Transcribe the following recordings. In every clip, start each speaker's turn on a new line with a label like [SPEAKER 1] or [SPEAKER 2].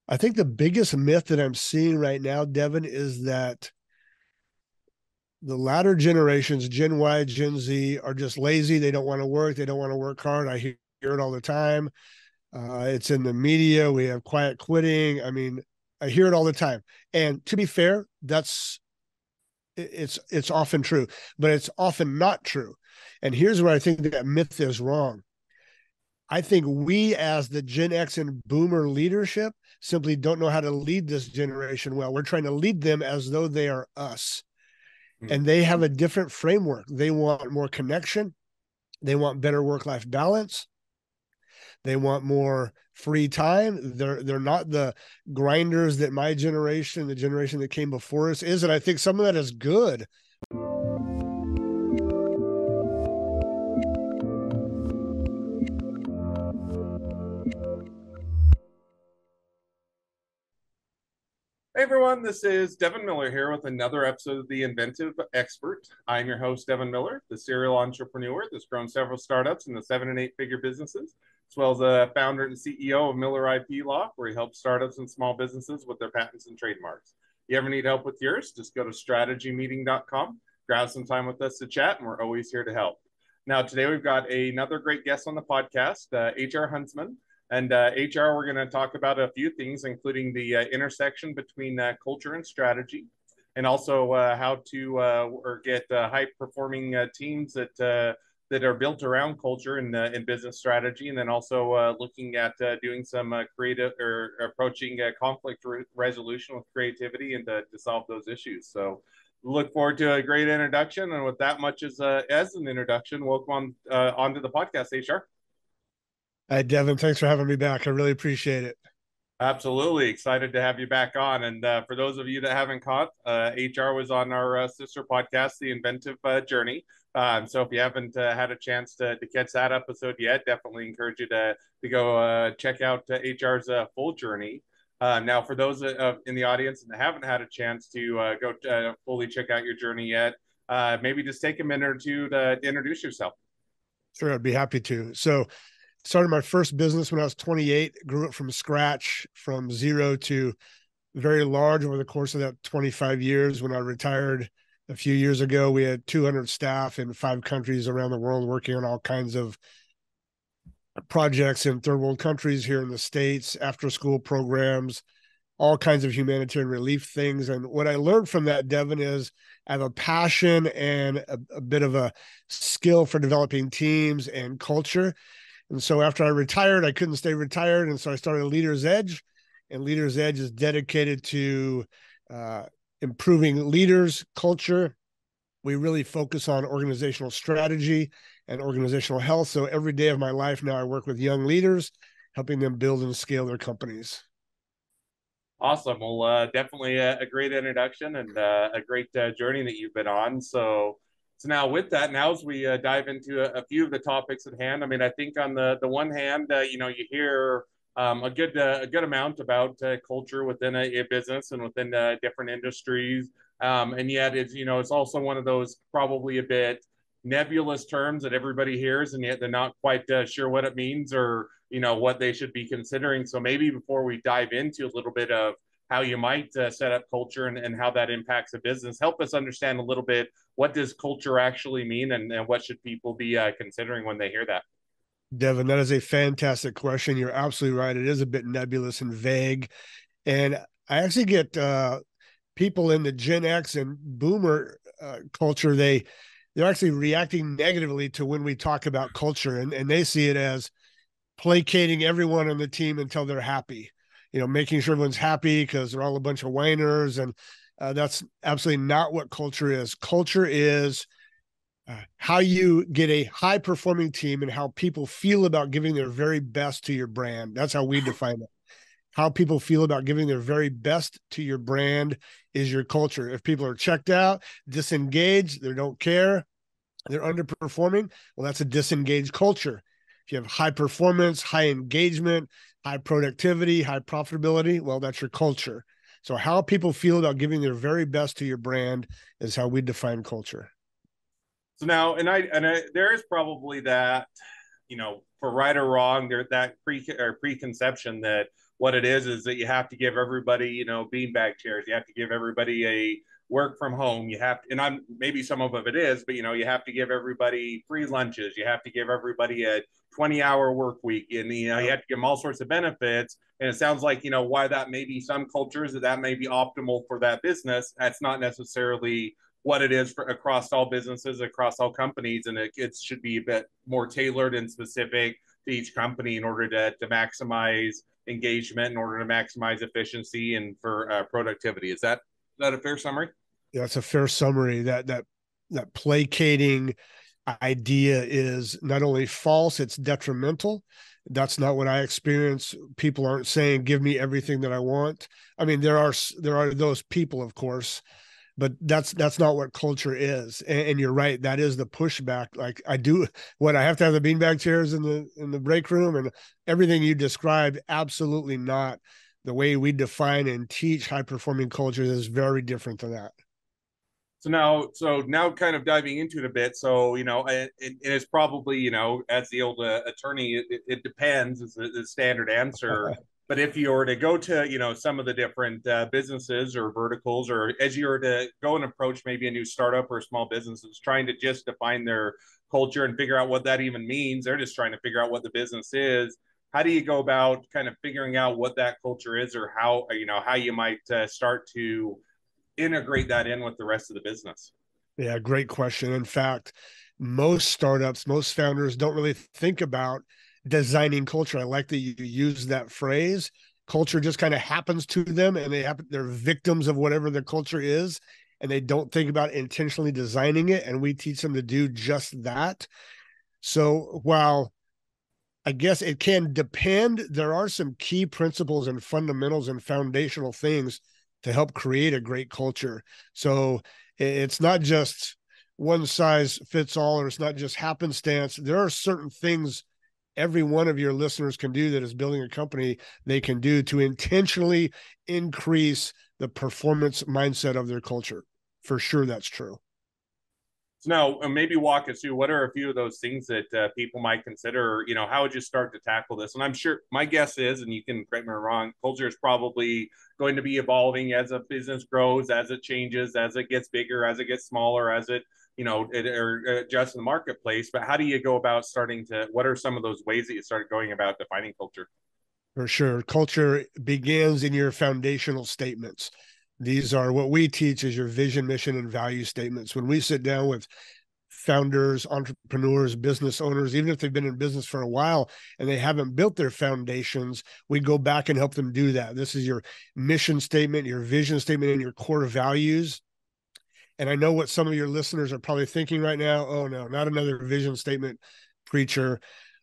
[SPEAKER 1] I think the biggest myth that I'm seeing right now, Devin, is that the latter generations, Gen Y, Gen Z, are just lazy. They don't want to work. They don't want to work hard. I hear it all the time. It's in the media. We have quiet quitting. I mean, I hear it all the time. And to be fair, it's often true, but it's often not true. And here's where I think that myth is wrong. I think we, as the Gen X and Boomer leadership, simply don't know how to lead this generation well. We're trying to lead them as though they are us, and they have a different framework. They want more connection. They want better work-life balance. They want more free time. They're not the grinders that my generation, the generation that came before us, is. And I think some of that is good.
[SPEAKER 2] Hey everyone, this is Devin Miller here with another episode of The Inventive Expert. I'm your host, Devin Miller, the serial entrepreneur that's grown several startups into 7 and 8 figure businesses, as well as a founder and CEO of Miller IP Law, where he helps startups and small businesses with their patents and trademarks. If you ever need help with yours, just go to strategymeeting.com, grab some time with us to chat, and we're always here to help. Now, today we've got another great guest on the podcast, HR Huntsman. And HR, we're going to talk about a few things, including the intersection between culture and strategy, and also how to or get high-performing teams that are built around culture and business strategy, and then also looking at doing some creative or approaching conflict resolution with creativity and to solve those issues. So look forward to a great introduction. And with that much as an introduction, welcome onto the podcast, HR.
[SPEAKER 1] Hi, Devin. Thanks for having me back. I really appreciate it.
[SPEAKER 2] Absolutely. Excited to have you back on. And for those of you that haven't caught, HR was on our sister podcast, The Inventive Journey. So if you haven't had a chance to catch that episode yet, definitely encourage you to go check out HR's full journey. Now, for those in the audience that haven't had a chance to go fully check out your journey yet, maybe just take a minute or two to introduce yourself.
[SPEAKER 1] Sure, I'd be happy to. So, started my first business when I was 28, grew it from scratch, from zero to very large over the course of that 25 years. When I retired a few years ago, we had 200 staff in 5 countries around the world working on all kinds of projects in third world countries, here in the States, after school programs, all kinds of humanitarian relief things. And what I learned from that, Devin, is I have a passion and a bit of a skill for developing teams and culture. And so after I retired, I couldn't stay retired. And so I started Leader's Edge. And Leader's Edge is dedicated to improving leaders' culture. We really focus on organizational strategy and organizational health. So every day of my life now, I work with young leaders, helping them build and scale their companies.
[SPEAKER 2] Awesome. Well, definitely a great introduction and a great journey that you've been on. So now with that, now as we dive into a few of the topics at hand, I mean, I think on the one hand, you hear a good amount about culture within a business and within different industries, and yet it's also one of those probably a bit nebulous terms that everybody hears, and yet they're not quite sure what it means or what they should be considering. So maybe before we dive into a little bit of how you might set up culture and how that impacts a business, help us understand a little bit what does culture actually mean and what should people be considering when they hear that.
[SPEAKER 1] Devin, that is a fantastic question. You're absolutely right. It is a bit nebulous and vague. And I actually get people in the Gen X and Boomer culture, they're actually reacting negatively to when we talk about culture, and they see it as placating everyone on the team until they're happy, making sure everyone's happy because they're all a bunch of whiners. And that's absolutely not what culture is. Culture is how you get a high performing team and how people feel about giving their very best to your brand. That's how we define it. How people feel about giving their very best to your brand is your culture. If people are checked out, disengaged, they don't care, they're underperforming, well, that's a disengaged culture. If you have high performance, high engagement, high productivity, high profitability, well, that's your culture. So how people feel about giving their very best to your brand is how we define culture.
[SPEAKER 2] So now, there is probably that, for right or wrong, there that preconception that what it is that you have to give everybody, beanbag chairs. You have to give everybody a work from home. You have to, and I'm maybe some of it is, but you have to give everybody free lunches. You have to give everybody a 20-hour work week, and you have to give them all sorts of benefits. And it sounds like why that may be some cultures that may be optimal for that business. That's not necessarily what it is for across all businesses, across all companies, and it should be a bit more tailored and specific to each company in order to maximize engagement, in order to maximize efficiency and for productivity. Is that a fair summary?
[SPEAKER 1] Yeah, that's a fair summary. That placating idea is not only false, it's detrimental. That's not what I experience. People aren't saying, give me everything that I want. I mean, there are those people, of course, but that's not what culture is. And you're right, that is the pushback. Like, I have to have the beanbag chairs in the break room and everything you described. Absolutely not. The way we define and teach high performing cultures is very different than that.
[SPEAKER 2] So now, kind of diving into it a bit. So it's probably as the old attorney, it depends is the standard answer. But if you were to go to some of the different businesses or verticals, or as you were to go and approach maybe a new startup or a small business that's trying to just define their culture and figure out what that even means, they're just trying to figure out what the business is. How do you go about kind of figuring out what that culture is, or how you might start to integrate that in with the rest of the business?
[SPEAKER 1] Yeah, great question. In fact, most startups, most founders don't really think about designing culture. I like that you use that phrase. Culture just kind of happens to them, and they're victims of whatever their culture is, and they don't think about intentionally designing it. And we teach them to do just that. So while I guess it can depend, there are some key principles and fundamentals and foundational things to help create a great culture. So it's not just one size fits all, or it's not just happenstance. There are certain things every one of your listeners can do that is building a company they can do to intentionally increase the performance mindset of their culture. For sure, that's true.
[SPEAKER 2] So now, maybe walk us through what are a few of those things that people might consider. How would you start to tackle this? And I'm sure my guess is, and you can correct me wrong, culture is probably going to be evolving as a business grows, as it changes, as it gets bigger, as it gets smaller, as it or adjusts in the marketplace. But how do you go about starting to? What are some of those ways that you start going about defining culture?
[SPEAKER 1] For sure. Culture begins in your foundational statements. These are what we teach as your vision, mission, and value statements. When we sit down with founders, entrepreneurs, business owners, even if they've been in business for a while and they haven't built their foundations, we go back and help them do that. This is your mission statement, your vision statement, and your core values. And I know what some of your listeners are probably thinking right now. Oh, no, not another vision statement, preacher.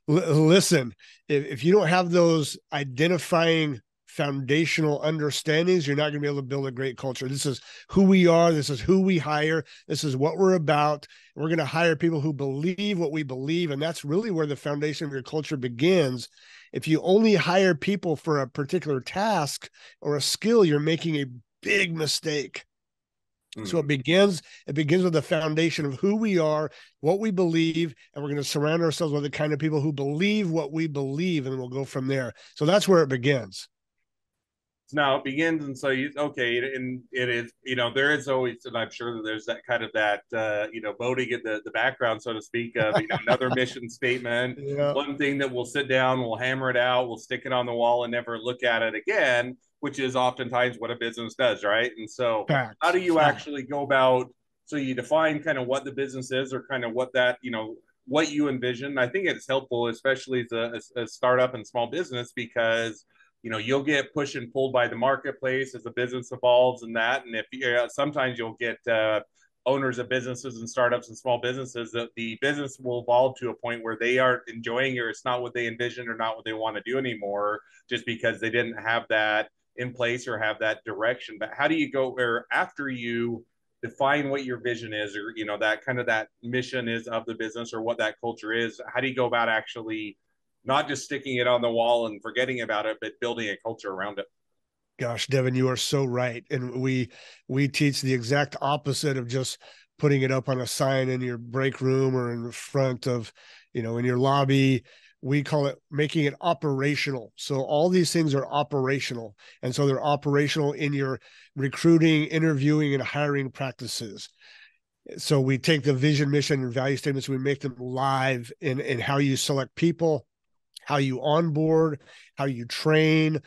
[SPEAKER 1] Listen, if you don't have those identifying foundational understandings, you're not going to be able to build a great culture. This is who we are. This is who we hire. This is what we're about. We're going to hire people who believe what we believe. And that's really where the foundation of your culture begins. If you only hire people for a particular task or a skill, you're making a big mistake. So it begins with the foundation of who we are, what we believe, and we're going to surround ourselves with the kind of people who believe what we believe, and we'll go from there. So that's where it begins.
[SPEAKER 2] Now it begins, and so okay, and it is, there is always, and I'm sure that there's that kind of that voting in the background, so to speak, of another mission statement,
[SPEAKER 1] Yeah.
[SPEAKER 2] one thing that we'll sit down, we'll hammer it out, we'll stick it on the wall and never look at it again, which is oftentimes what a business does, right? And so how
[SPEAKER 1] Facts.
[SPEAKER 2] do you
[SPEAKER 1] Fact.
[SPEAKER 2] actually go about, so you define kind of what the business is, or kind of what that what you envision. I think it's helpful, especially as a startup and small business, because you'll get pushed and pulled by the marketplace as the business evolves and that. And if sometimes you'll get owners of businesses and startups and small businesses that the business will evolve to a point where they aren't enjoying it, or it's not what they envisioned or not what they want to do anymore, just because they didn't have that in place or have that direction. But how do you go where, after you define what your vision is, or that kind of that mission is of the business, or what that culture is, how do you go about actually not just sticking it on the wall and forgetting about it, but building a culture around it?
[SPEAKER 1] Gosh, Devin, you are so right. And we teach the exact opposite of just putting it up on a sign in your break room or in the front of, in your lobby. we call it making it operational. So all these things are operational. And so they're operational in your recruiting, interviewing, and hiring practices. So we take the vision, mission, and value statements, we make them live in how you select people, how you onboard, how you train.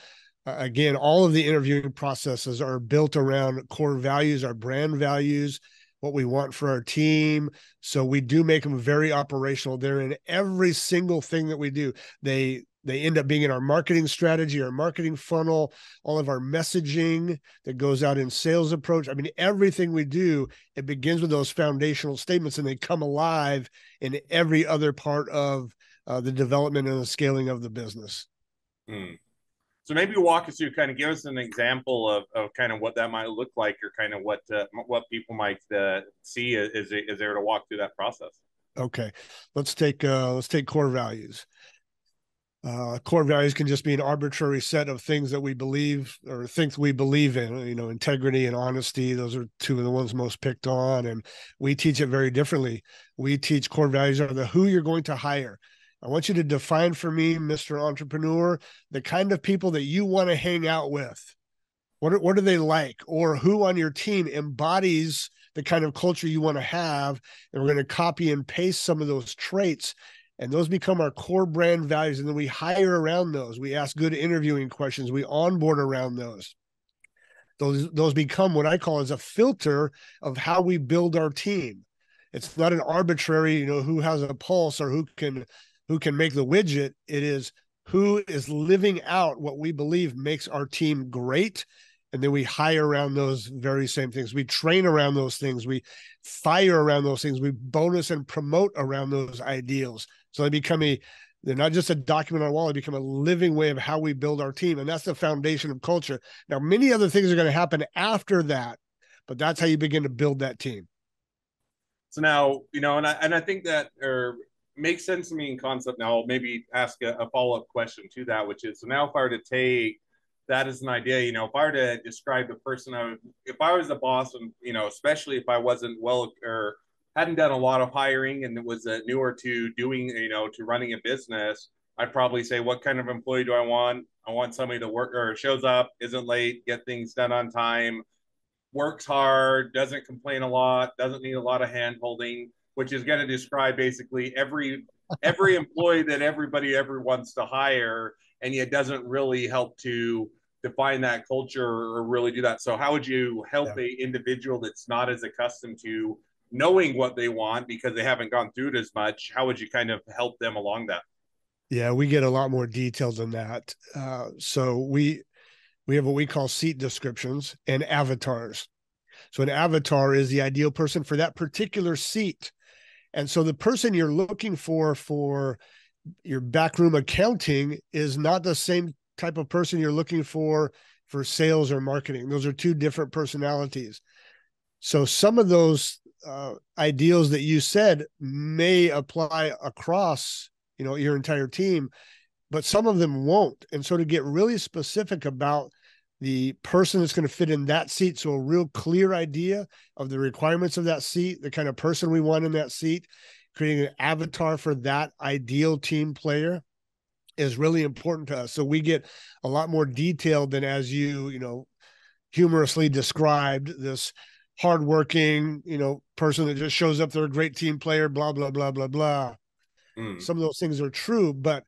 [SPEAKER 1] Again, all of the interviewing processes are built around core values, our brand values, what we want for our team. So we do make them very operational. They're in every single thing that we do. They end up being in our marketing strategy, our marketing funnel, all of our messaging that goes out in sales approach. I mean, everything we do, it begins with those foundational statements, and they come alive in every other part of the development and the scaling of the business.
[SPEAKER 2] So maybe walk us through, kind of give us an example of kind of what that might look like, or kind of what people might see as they were to walk through that process.
[SPEAKER 1] Okay, let's take core values. Core values can just be an arbitrary set of things that we believe or think we believe in. You know, integrity and honesty; those are two of the ones most picked on, and we teach it very differently. We teach core values are the who you're going to hire. I want you to define for me, Mr. Entrepreneur, the kind of people that you want to hang out with. What are they like? Or who on your team embodies the kind of culture you want to have? And we're going to copy and paste some of those traits, and those become our core brand values. And then we hire around those. We ask good interviewing questions. We onboard around those. Those become what I call as a filter of how we build our team. It's not an arbitrary, who has a pulse or who can make the widget. It is who is living out what we believe makes our team great. And then we hire around those very same things. We train around those things. We fire around those things. We bonus and promote around those ideals. So they're not just a document on a wall. They become a living way of how we build our team. And that's the foundation of culture. Now, many other things are going to happen after that, but that's how you begin to build that team.
[SPEAKER 2] So now, and I think that makes sense to me in concept. Now, I'll maybe ask a follow-up question to that, which is, so now if I were to take that as an idea, if I were to describe the person, if I was the boss, and, especially if I wasn't or hadn't done a lot of hiring and was newer to doing, to running a business, I'd probably say, what kind of employee do I want? I want somebody to work or shows up, isn't late, get things done on time, works hard, doesn't complain a lot, doesn't need a lot of hand holding, which is going to describe basically every employee that everybody ever wants to hire, and yet doesn't really help to define that culture or really do that. So how would you help a individual that's not as accustomed to knowing what they want because they haven't gone through it as much? How would you kind of help them along that?
[SPEAKER 1] Yeah, we get a lot more details than that. So we have what we call seat descriptions and avatars. So an avatar is the ideal person for that particular seat. And so the person you're looking for your backroom accounting is not the same type of person you're looking for sales or marketing. Those are two different personalities. So some of those ideals that you said may apply across, your entire team, but some of them won't. And so to get really specific about the person that's going to fit in that seat, so a real clear idea of the requirements of that seat, the kind of person we want in that seat, creating an avatar for that ideal team player is really important to us. So we get a lot more detailed than as you humorously described, this hardworking, person that just shows up, they're a great team player, blah, blah, blah, blah, blah. Some of those things are true, but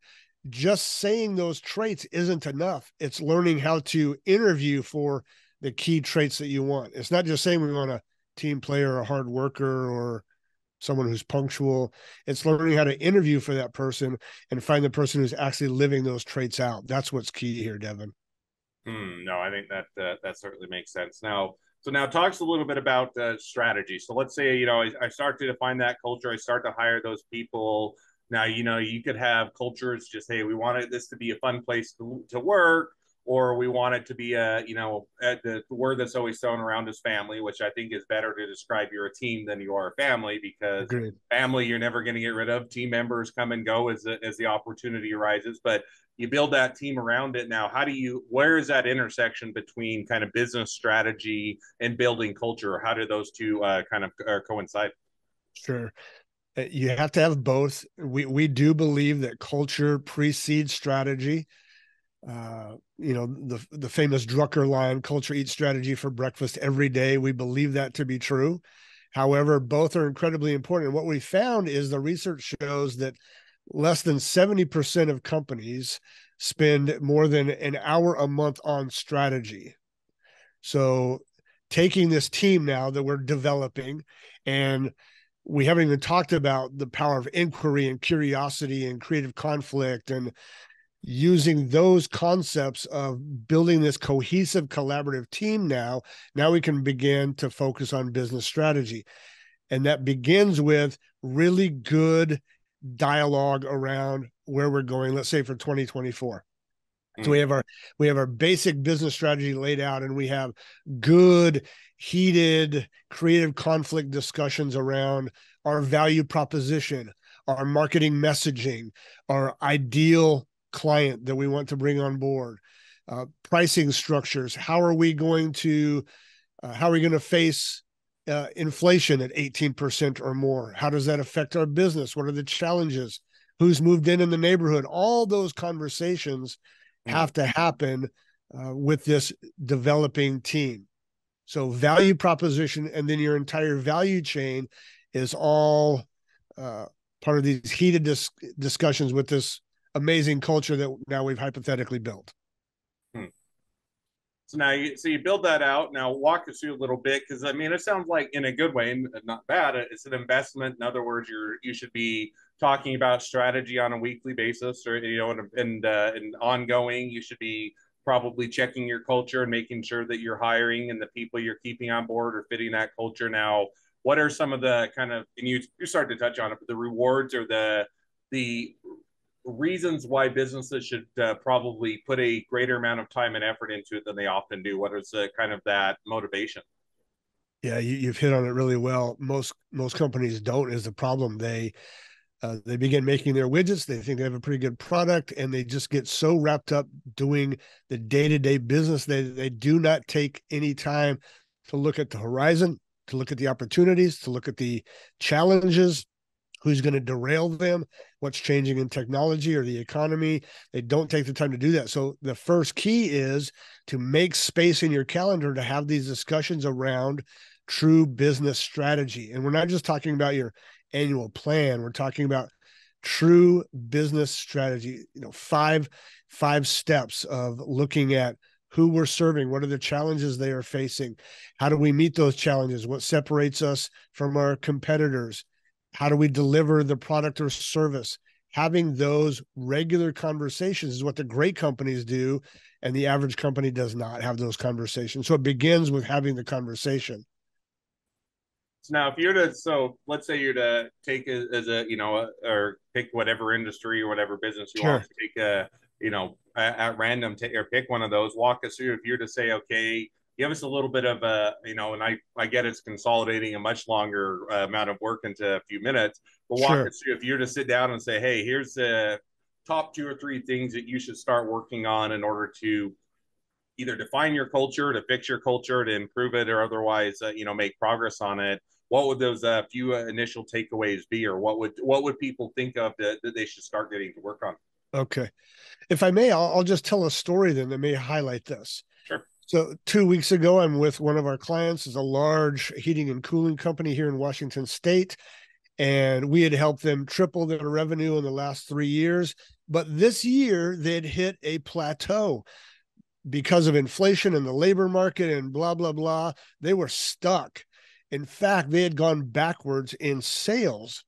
[SPEAKER 1] just saying those traits isn't enough. It's learning how to interview for the key traits that you want. It's not just saying we want a team player, or a hard worker, or someone who's punctual. It's learning how to interview for that person and find the person who's actually living those traits out. That's what's key here, Devin.
[SPEAKER 2] No, I think that certainly makes sense. Now, talk us a little bit about strategy. So let's say, I start to define that culture. I start to hire those people. Now, you could have cultures just, hey, we wanted this to be a fun place to work, or we want it to be the word that's always thrown around is family, which I think is better to describe you're a team than you are a family, because
[SPEAKER 1] Agreed.
[SPEAKER 2] family you're never going to get rid of. Team members come and go as the opportunity arises, but you build that team around it. Now, where is that intersection between kind of business strategy and building culture? How do those two kind of coincide?
[SPEAKER 1] Sure. You have to have both. We do believe that culture precedes strategy. The famous Drucker line, culture eats strategy for breakfast every day. We believe that to be true. However, both are incredibly important. And what we found is the research shows that less than 70% of companies spend more than an hour a month on strategy. So taking this team now that we're developing, and we haven't even talked about the power of inquiry and curiosity and creative conflict, and using those concepts of building this cohesive collaborative team. Now we can begin to focus on business strategy, and that begins with really good dialogue around where we're going, let's say for 2024. So we have our basic business strategy laid out, and we have good, heated, creative conflict discussions around our value proposition, our marketing messaging, our ideal client that we want to bring on board, pricing structures. How are we going to face inflation at 18% or more? How does that affect our business? What are the challenges? Who's moved in the neighborhood? All those conversations have to happen with this developing team. So value proposition, and then your entire value chain is all part of these heated discussions with this amazing culture that now we've hypothetically built.
[SPEAKER 2] So now you build that out. Now walk us through a little bit, because I mean it sounds like in a good way, and not bad. It's an investment. In other words, you should be talking about strategy on a weekly basis, or and ongoing. You should be probably checking your culture and making sure that you're hiring and the people you're keeping on board are fitting that culture. Now, what are some of the kind of, and you started to touch on it, but the rewards or the reasons why businesses should probably put a greater amount of time and effort into it than they often do? What is kind of that motivation?
[SPEAKER 1] Yeah, you've hit on it really well. Most companies don't is the problem. They begin making their widgets. They think they have a pretty good product, and they just get so wrapped up doing the day-to-day business. They do not take any time to look at the horizon, to look at the opportunities, to look at the challenges, who's going to derail them, what's changing in technology or the economy. They don't take the time to do that. So the first key is to make space in your calendar to have these discussions around true business strategy. And we're not just talking about your annual plan. We're talking about true business strategy, five steps of looking at who we're serving, what are the challenges they are facing, how do we meet those challenges, what separates us from our competitors, how do we deliver the product or service. Having those regular conversations is what the great companies do, and the average company does not have those conversations. So it begins with having the conversation.
[SPEAKER 2] So now, if you're to, so let's say you're to take as a, or pick whatever industry or whatever business you want to take at random, or pick one of those. Walk us through, if you're to say, okay, give us a little bit of a, and I get it's consolidating a much longer amount of work into a few minutes, but walk us through, if you're to sit down and say, hey, here's the top 2 or 3 things that you should start working on in order to either define your culture, to fix your culture, to improve it, or otherwise, make progress on it. What would those few initial takeaways be, or what would people think of that they should start getting to work on?
[SPEAKER 1] Okay, if I may, I'll just tell a story then that may highlight this.
[SPEAKER 2] Sure.
[SPEAKER 1] So 2 weeks ago, I'm with one of our clients, is a large heating and cooling company here in Washington State, and we had helped them triple their revenue in the last 3 years. But this year, they'd hit a plateau because of inflation in the labor market and blah, blah, blah. They were stuck. In fact, they had gone backwards in sales.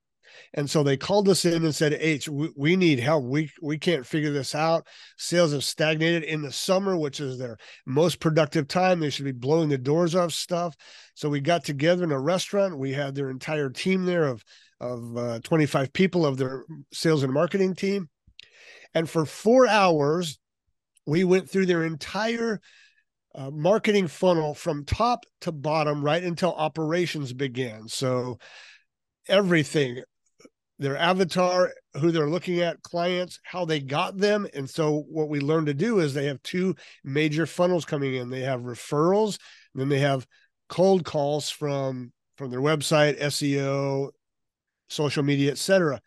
[SPEAKER 1] And so they called us in and said, H, we need help. We can't figure this out. Sales have stagnated in the summer, which is their most productive time. They should be blowing the doors off stuff. So we got together in a restaurant. We had their entire team there of 25 people of their sales and marketing team. And for 4 hours, we went through their entire marketing funnel from top to bottom, right until operations began. So everything, their avatar, who they're looking at, clients, how they got them. And so what we learned to do is they have 2 major funnels coming in. They have referrals, and then they have cold calls from their website, SEO, social media, etc.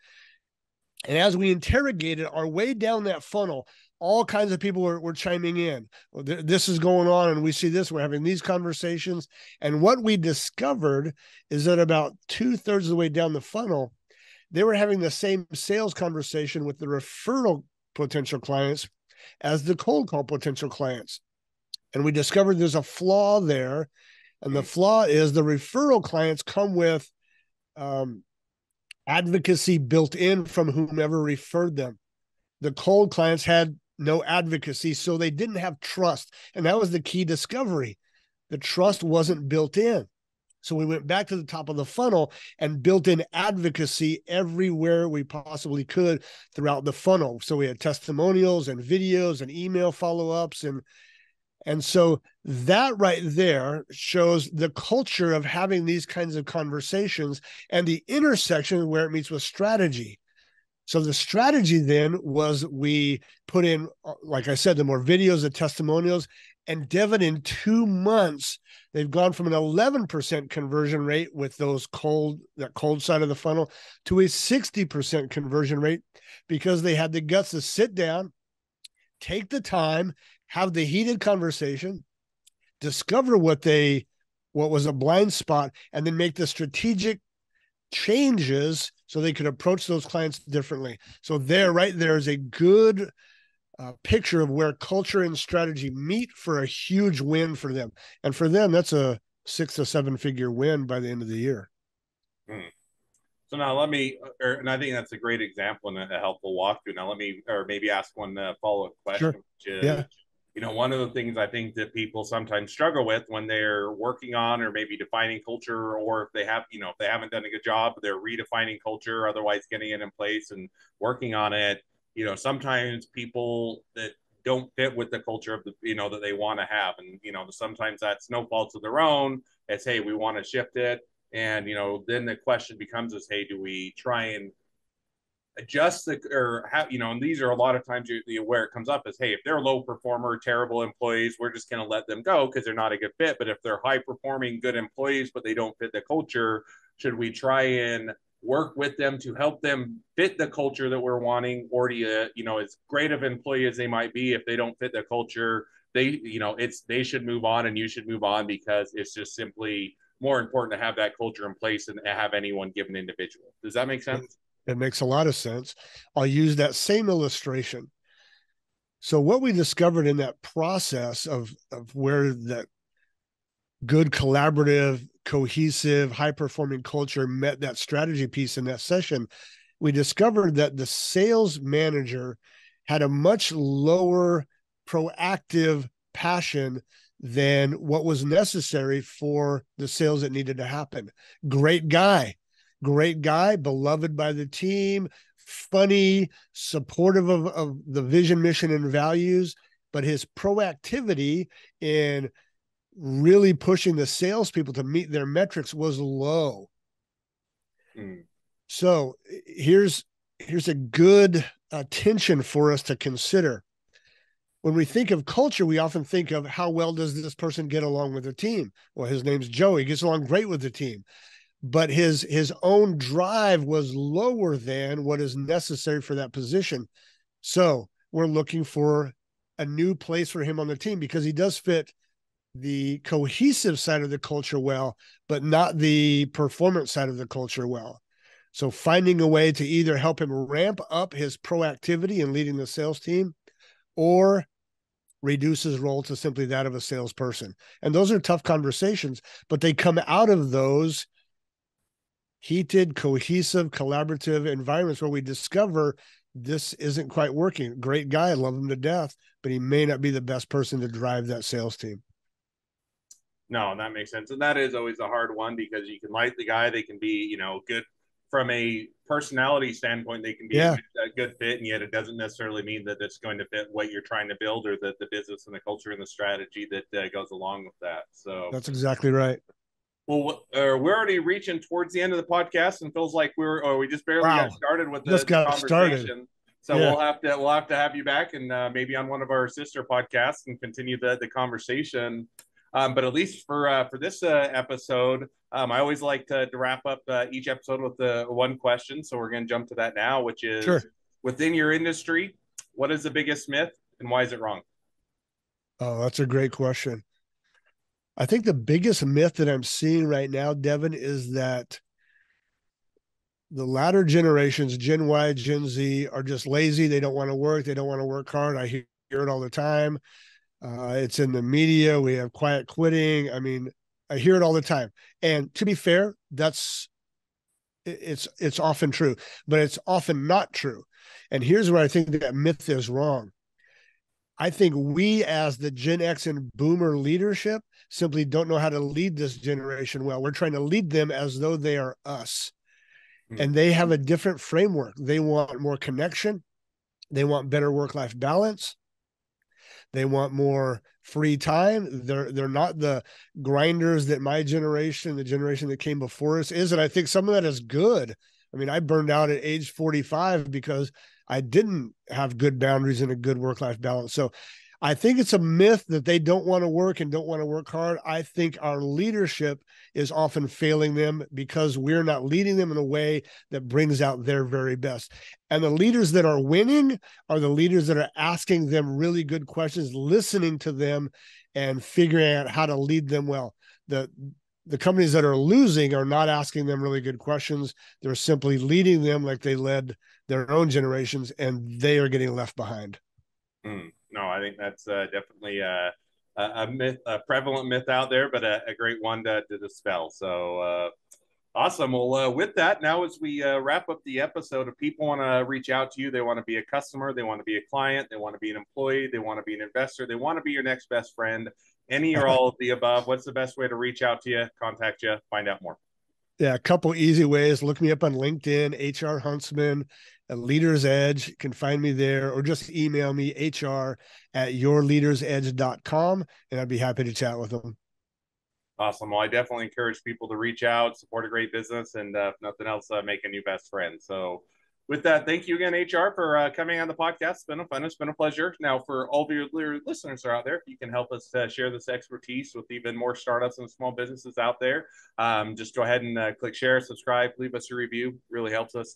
[SPEAKER 1] And as we interrogated our way down that funnel, all kinds of people were chiming in. This is going on, and we see this. We're having these conversations. And what we discovered is that about 2/3 of the way down the funnel, they were having the same sales conversation with the referral potential clients as the cold call potential clients. And we discovered there's a flaw there. And the flaw is the referral clients come with advocacy built in from whomever referred them. The cold clients had no advocacy, so they didn't have trust. And that was the key discovery. The trust wasn't built in. So we went back to the top of the funnel and built in advocacy everywhere we possibly could throughout the funnel. So we had testimonials and videos and email follow-ups. And so that right there shows the culture of having these kinds of conversations and the intersection where it meets with strategy. So the strategy then was we put in, like I said, the more videos, the testimonials, and Devin, in 2 months, they've gone from an 11% conversion rate with that cold side of the funnel to a 60% conversion rate because they had the guts to sit down, take the time, have the heated conversation, discover what was a blind spot, and then make the strategic changes so they could approach those clients differently. So right there is a good picture of where culture and strategy meet for a huge win for them. And for them, that's a 6 to 7 figure win by the end of the year.
[SPEAKER 2] So now and I think that's a great example and a helpful walkthrough. Now maybe ask one follow-up question,
[SPEAKER 1] Sure.
[SPEAKER 2] which is,
[SPEAKER 1] Yeah.
[SPEAKER 2] One of the things I think that people sometimes struggle with when they're working on or maybe defining culture, or if they haven't done a good job, they're redefining culture, otherwise getting it in place and working on it. Sometimes people that don't fit with the culture of that they want to have, and sometimes that's no fault of their own. It's, hey, we want to shift it, and then the question becomes is, hey, do we try and adjust and these are a lot of times where it comes up is, hey, if they're low performer, terrible employees, we're just going to let them go because they're not a good fit. But if they're high performing, good employees, but they don't fit the culture, should we try and work with them to help them fit the culture that we're wanting? Or do you, as great of employee as they might be, if they don't fit the culture, they should move on and you should move on because it's just simply more important to have that culture in place than to have any one given individual. Does that make sense?
[SPEAKER 1] It makes a lot of sense. I'll use that same illustration. So what we discovered in that process of where that good collaborative, cohesive, high-performing culture met that strategy piece in that session, we discovered that the sales manager had a much lower proactive passion than what was necessary for the sales that needed to happen. Great guy, beloved by the team, funny, supportive of the vision, mission, and values, but his proactivity in really pushing the salespeople to meet their metrics was low. So here's a good tension for us to consider. When we think of culture, we often think of how well does this person get along with the team? Well, his name's Joe. He gets along great with the team. But his own drive was lower than what is necessary for that position. So we're looking for a new place for him on the team because he does fit the cohesive side of the culture well, but not the performance side of the culture well. So finding a way to either help him ramp up his proactivity in leading the sales team or reduce his role to simply that of a salesperson. And those are tough conversations, but they come out of those heated, cohesive, collaborative environments where we discover this isn't quite working. Great guy, I love him to death, but he may not be the best person to drive that sales team.
[SPEAKER 2] No, that makes sense. And that is always a hard one because you can like the guy, they can be, good from a personality standpoint, they can be a good fit, and yet it doesn't necessarily mean that it's going to fit what you're trying to build or the business and the culture and the strategy that goes along with that. So
[SPEAKER 1] that's exactly right.
[SPEAKER 2] Well, we're already reaching towards the end of the podcast, and feels like we just barely got started with the conversation. Started. So we'll have to have you back and maybe on one of our sister podcasts and continue the conversation. But at least for this episode, I always like to wrap up each episode with one question. So we're going to jump to that now, which is
[SPEAKER 1] Sure.
[SPEAKER 2] within your industry, what is the biggest myth and why is it wrong?
[SPEAKER 1] Oh, that's a great question. I think the biggest myth that I'm seeing right now, Devin, is that the latter generations, Gen Y, Gen Z, are just lazy. They don't want to work. They don't want to work hard. I hear it all the time. It's in the media. We have quiet quitting. I mean, I hear it all the time. And to be fair, it's often true, but it's often not true. And here's where I think that myth is wrong. I think we, as the Gen X and Boomer leadership, simply don't know how to lead this generation well. We're trying to lead them as though they are us,
[SPEAKER 2] Hmm.
[SPEAKER 1] and they have a different framework. They want more connection. They want better work-life balance. They want more free time. They're not the grinders that my generation, the generation that came before us, is. And I think some of that is good. I mean, I burned out at age 45 because I didn't have good boundaries and a good work-life balance. So I think it's a myth that they don't want to work and don't want to work hard. I think our leadership is often failing them because we're not leading them in a way that brings out their very best. And the leaders that are winning are the leaders that are asking them really good questions, listening to them, and figuring out how to lead them well. The companies that are losing are not asking them really good questions. They're simply leading them like they led their own generations, and they are getting left behind.
[SPEAKER 2] No, I think that's definitely a myth, a prevalent myth out there, but a great one to dispel. So awesome. Well, with that, now as we wrap up the episode, if people want to reach out to you, they want to be a customer, they want to be a client, they want to be an employee, they want to be an investor, they want to be your next best friend, any or all of the above, what's the best way to reach out to you, contact you, find out more?
[SPEAKER 1] Yeah, a couple easy ways. Look me up on LinkedIn, HR Huntsman, Leader's Edge. You can find me there, or just email me, hr@yourleadersedge.com, and I'd be happy to chat with them.
[SPEAKER 2] Awesome. Well, I definitely encourage people to reach out, support a great business, and if nothing else, make a new best friend. So, with that, thank you again, HR, for coming on the podcast. It's been a fun. It's been a pleasure. Now, for all of your listeners that are out there, if you can help us share this expertise with even more startups and small businesses out there, just go ahead and click share, subscribe, leave us a review. Really helps us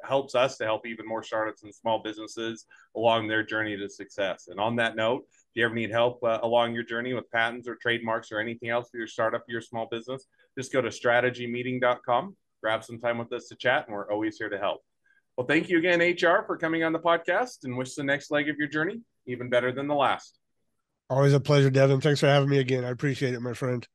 [SPEAKER 2] helps us to help even more startups and small businesses along their journey to success. And on that note, if you ever need help along your journey with patents or trademarks or anything else for your startup, your small business, just go to strategymeeting.com, grab some time with us to chat, and we're always here to help. Well, thank you again, HR, for coming on the podcast, and wish the next leg of your journey even better than the last.
[SPEAKER 1] Always a pleasure, Devin. Thanks for having me again. I appreciate it, my friend.